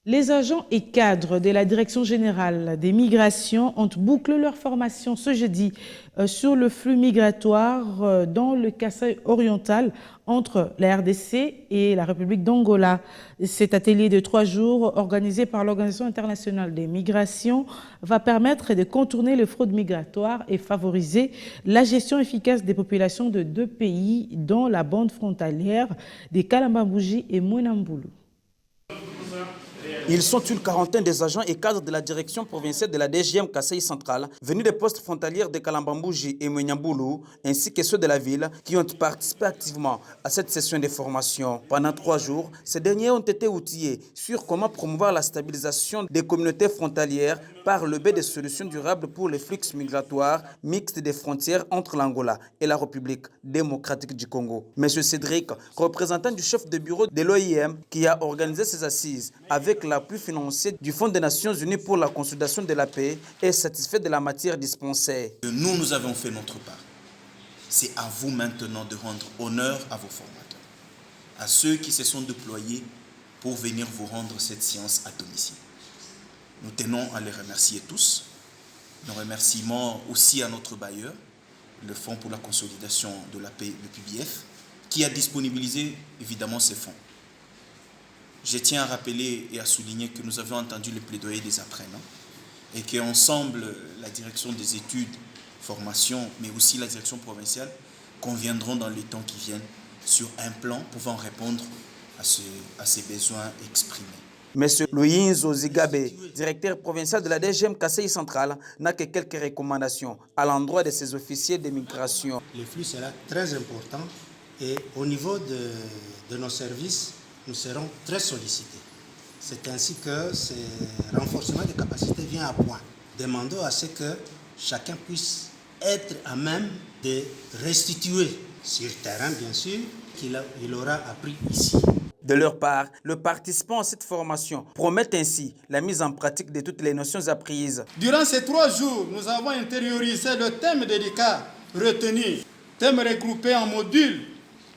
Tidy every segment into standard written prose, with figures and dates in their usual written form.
Les agents et cadres de la Direction générale des migrations ont bouclé leur formation ce jeudi sur le flux migratoire dans le Kasaï oriental entre la RDC et la République d'Angola. Cet atelier de 3 jours organisé par l'Organisation internationale des migrations va permettre de contourner les fraudes migratoires et favoriser la gestion efficace des populations de 2 pays dans la bande frontalière des Kalambambouji et Mwenamboulou. Ils sont une quarantaine des agents et cadres de la direction provinciale de la DGM Kasaï centrale, venus des postes frontalières de Kalambambouji et Mwenamboulou, ainsi que ceux de la ville, qui ont participé activement à cette session de formation. Pendant 3 jours, ces derniers ont été outillés sur comment promouvoir la stabilisation des communautés frontalières par le biais des solutions durables pour les flux migratoires mixtes des frontières entre l'Angola et la République démocratique du Congo. Monsieur Cédric, représentant du chef de bureau de l'OIM qui a organisé ces assises avec l'appui financier du Fonds des Nations Unies pour la consolidation de la paix, est satisfait de la matière dispensée. Nous avons fait notre part. C'est à vous maintenant de rendre honneur à vos formateurs, à ceux qui se sont déployés pour venir vous rendre cette séance à domicile. Nous tenons à les remercier tous. Nos remerciements aussi à notre bailleur, le Fonds pour la consolidation de la paix, le PBF, qui a disponibilisé évidemment ces fonds. Je tiens à rappeler et à souligner que nous avons entendu le plaidoyer des apprenants et qu'ensemble, la direction des études, formation, mais aussi la direction provinciale, conviendront dans les temps qui viennent sur un plan pouvant répondre à ces besoins exprimés. Monsieur Louis Zigabe, directeur provincial de la DGM Kasaï centrale, n'a que quelques recommandations à l'endroit de ses officiers de migration. Le flux sera très important et au niveau de nos services, nous serons très sollicités. C'est ainsi que ce renforcement des capacités vient à point. Demandons à ce que chacun puisse être à même de restituer sur terrain, bien sûr, qu'il aura appris ici. De leur part, les participants à cette formation promettent ainsi la mise en pratique de toutes les notions apprises. Durant ces 3 jours, nous avons intériorisé le thème délicat retenu, thème regroupé en modules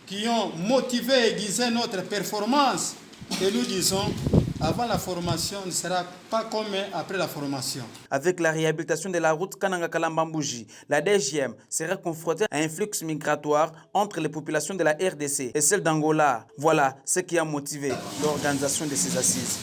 qui ont motivé et aiguisé notre performance. Et nous disons, avant la formation ne sera pas comme après la formation. Avec la réhabilitation de la route Kananga-Kalambambouji, la DGM sera confrontée à un flux migratoire entre les populations de la RDC et celles d'Angola. Voilà ce qui a motivé l'organisation de ces assises.